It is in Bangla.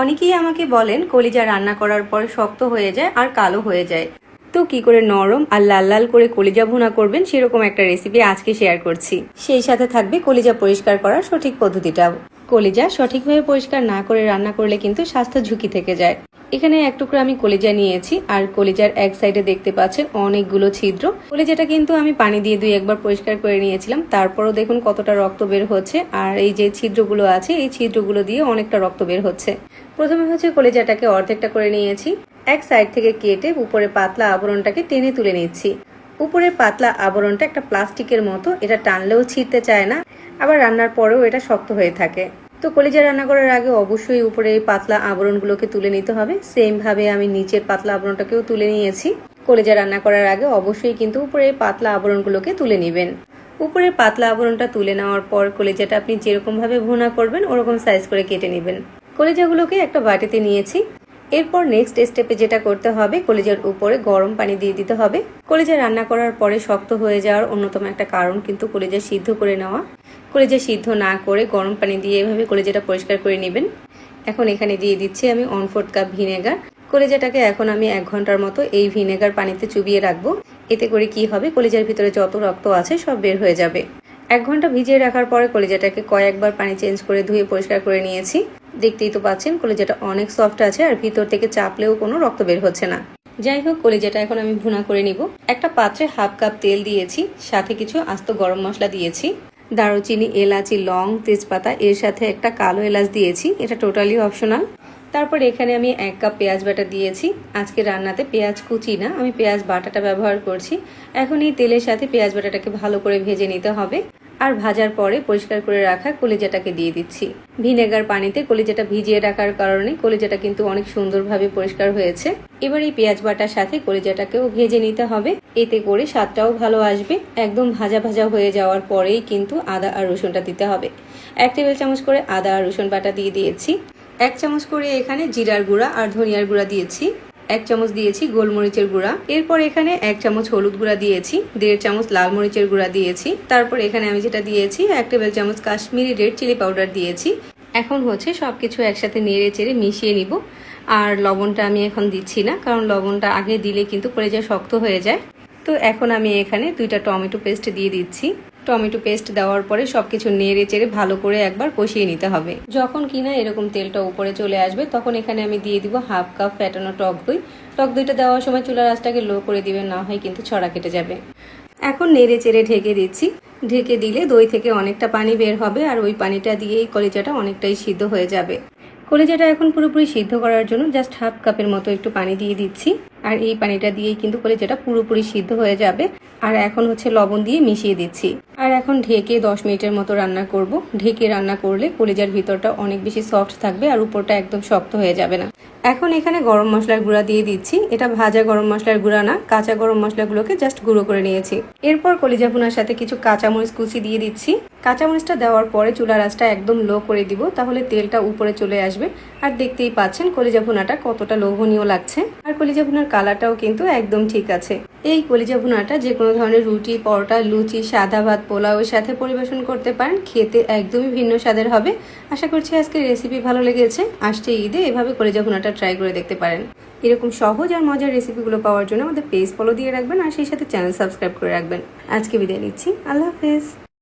অনেকেই আমাকে বলেন কলিজা রান্না করার পর শক্ত হয়ে যায় আর কালো হয়ে যায়। তো কি করে নরম আর লাল লাল করে কলিজা ভুনা করবেন সেরকম একটা রেসিপি আজকে শেয়ার করছি। সেই সাথে থাকবে কলিজা পরিষ্কার করার সঠিক পদ্ধতিটাও। কলিজা সঠিকভাবে পরিষ্কার না করে রান্না করলে কিন্তু স্বাস্থ্য ঝুঁকি থেকে যায়। এখানে এক টুকরো আমি কলিজা নিয়েছি আর কলিজার এক সাইডে দেখতে পাচ্ছেন অনেকগুলো ছিদ্র। কলিজাটা কিন্তু আমি পানি দিয়ে 2-1 পরিষ্কার করে নিয়েছিলাম, তারপরও দেখুন কতটা রক্ত বের হচ্ছে। আর এই যে ছিদ্রগুলো আছে এই ছিদ্রগুলো দিয়ে অনেকটা রক্ত বের হচ্ছে। প্রথমে হচ্ছে কলিজাটাকে অর্ধেকটা করে নিয়েছি, এক সাইড থেকে কেটে উপরে পাতলা আবরণটাকে টেনে তুলে নিচ্ছি। উপরের পাতলা আবরণটা একটা প্লাস্টিকের মতো, এটা টানলেও ছিঁড়তে চায় না, আবার রান্নার পরেও এটা শক্ত হয়ে থাকে। তো কলিজা রান্না করার আগে অবশ্যই উপরে এই পাতলা আবরণগুলোকে তুলে নিতে হবে। সেম ভাবে আমি নিচের পাতলা আবরণটাকেও তুলে নিয়েছি। কলিজা রান্না করার আগে অবশ্যই কিন্তু উপরে পাতলা আবরণগুলোকে তুলে নেবেন। উপরের পাতলা আবরণটা তুলে নেওয়ার পর কলিজাটা আপনি যেরকম ভাবে ভুনা করবেন ওরকম সাইজ করে কেটে নেবেন। কলিজাগুলোকে একটা বাটিতে নিয়েছি। এরপর নেক্সট স্টেপে যেটা করতে হবে, কলিজার উপরে গরম পানি দিয়ে দিতে হবে। কলিজা রান্না করার পরে শক্ত হয়ে যাওয়ার অন্যতম একটা কারণ কিন্তু কলিজা সিদ্ধ করে নেওয়া। কলিজা সিদ্ধ না করে গরম পানি দিয়ে এভাবে কলিজাটা পরিষ্কার করে নেবেন। এখন এখানে দিয়ে দিচ্ছি আমি 1/4 কাপ ভিনেগার। কলিজাটাকে এখন আমি 1 ঘন্টার মতো এই ভিনেগার পানিতে চুবিয়ে রাখবো। এতে করে কি হবে, কলিজার ভিতরে যত রক্ত আছে সব বের হয়ে যাবে। 1 ঘন্টা ভিজিয়ে রাখার পরে কলিজাটাকে কয়েকবার পানি চেঞ্জ করে ধুয়ে পরিষ্কার করে নিয়েছি। দেখতেই তো পাচ্ছেন কলিজাটা অনেক সফট আছে আর ভিতর থেকে চাপলেও কোনো রক্ত বের হচ্ছে না। যাই হোক, কলিজাটা এখন আমি ভুনা করে নিব। একটা পাত্রে 1/2 কাপ তেল দিয়েছি, সাথে কিছু আস্ত গরম মশলা দিয়েছি, দারুচিনি, এলাচি, লং, তেজপাতা, এর সাথে একটা কালো এলাচ দিয়েছি, এটা টোটালি অপশনাল। তারপর এখানে আমি 1 কাপ পেঁয়াজ বাটা দিয়েছি। আজকে রান্নাতে পেঁয়াজ কুচি না, আমি পেঁয়াজ বাটাটা ব্যবহার করছি। এখন এই তেলের সাথে পেঁয়াজ বাটাটাকে ভালো করে ভেজে নিতে হবে। আর ভাজার পরে পরিষ্কার করে রাখা কলিজাটাকে দিয়ে দিচ্ছি। ভিনেগার পানিতে কলিজাটা ভিজিয়ে রাখার কারণে কলিজাটা কিন্তু অনেক সুন্দরভাবে পরিষ্কার হয়েছে। এবার এই পেঁয়াজ বাটার সাথে কলিজাটাকেও ভেজে নিতে হবে, এতে করে স্বাদটাও ভালো আসবে। একদম ভাজা ভাজা হয়ে যাওয়ার পরেই কিন্তু আদা আর রসুনটা দিতে হবে। 1 টেবিল চামচ করে আদা আর রসুন বাটা দিয়ে দিয়েছি। 1 চামচ করে এখানে জিরার গুঁড়া আর ধনিয়ার গুঁড়া দিয়েছি। 1 চামচ দিয়েছি গোলমরিচের গুঁড়া। এরপর এখানে 1 চামচ হলুদ গুঁড়া দিয়েছি, 1.5 চামচ লাল মরিচের গুঁড়া দিয়েছি। তারপর এখানে আমি যেটা দিয়েছি 1 টেবিল চামচ কাশ্মীরি রেড চিলি পাউডার দিয়েছি। এখন হচ্ছে সবকিছু একসাথে নেড়ে চেড়ে মিশিয়ে নিব। আর লবণটা আমি এখন দিচ্ছি না, কারণ লবণটা আগে দিলে কিন্তু কলিজা শক্ত হয়ে যায়। তো এখন আমি এখানে 2টা টমেটো পেস্ট দিয়ে দিচ্ছি। টমেটো পেস্ট দেওয়ার পরে সবকিছু নেড়ে চেড়ে ভালো করে একবার কষিয়ে নিতে হবে। যখন কিনা এরকম তেলটা উপরে চলে আসবে তখন এখানে আমি দিয়ে দিব 1/2 কাপ ফ্যাটানো টক দই। টক দইটা দেওয়ার সময় চুলার আঁচটাকে লো করে দিবেন, না হয় কিন্তু ছড়া কেটে যাবে। এখন নেড়ে চেড়ে ঢেকে দিচ্ছি। ঢেকে দিলে দই থেকে অনেকটা পানি বের হবে আর ওই পানিটা দিয়েই কলিজাটা অনেকটাই সিদ্ধ হয়ে যাবে। কলিজাটা এখন পুরোপুরি সিদ্ধ করার জন্য জাস্ট 1/2 কাপের মতো একটু পানি দিয়ে দিচ্ছি। আর এই পানিটা দিয়েই কিন্তু কলিজাটা পুরোপুরি সিদ্ধ হয়ে যাবে। আর এখন হচ্ছে লবণ দিয়ে মিশিয়ে দিচ্ছি। আর এখন ঢেকে 10 মিনিটের মতো রান্না করব। ঢেকে রান্না করলে কলিজার ভিতরটা অনেক বেশি সফট থাকবে আর উপরটা একদম শক্ত হয়ে যাবে না। এখন এখানে গরম মশলার গুঁড়া দিয়ে দিচ্ছি। এটা ভাজা গরম মশলার গুঁড়া না, কাঁচা গরম মশলাগুলোকে জাস্ট গুঁড়ো করে নিয়েছি। এরপর কলিজা ভুনার সাথে কিছু কাঁচামরিচ কুচি দিয়ে দিচ্ছি। কাঁচামরিচটা দেওয়ার পরে চুলার আঁচটা একদম লো করে দিব, তাহলে তেলটা উপরে চলে আসবে। আর দেখতেই পাচ্ছেন কলিজা ভুনাটা কতটা লোভনীয় লাগছে। আর কলিজা ভুনার কালারটাও কিন্তু একদম ঠিক আছে। এই কলিজা ভুনাটা যে কোনো ধরনের রুটি, পরোটা, লুচি, সাদা ভাত, পোলাওয়ের সাথে পরিবেশন করতে পারেন। খেতে একদমই ভিন্ন স্বাদের হবে। আশা করছি আজকের রেসিপি ভালো লেগেছে। আসছে ঈদে এভাবে কলিজা ভুনাটা ট্রাই করে দেখতে পারেন। এরকম সহজ আর মজার রেসিপিগুলো পাওয়ার জন্য আমাদের পেজ ফলো দিয়ে রাখবেন আর সেই সাথে চ্যানেল সাবস্ক্রাইব করে রাখবেন। আজকে বিদায় নিচ্ছি, আল্লাহ হাফেজ।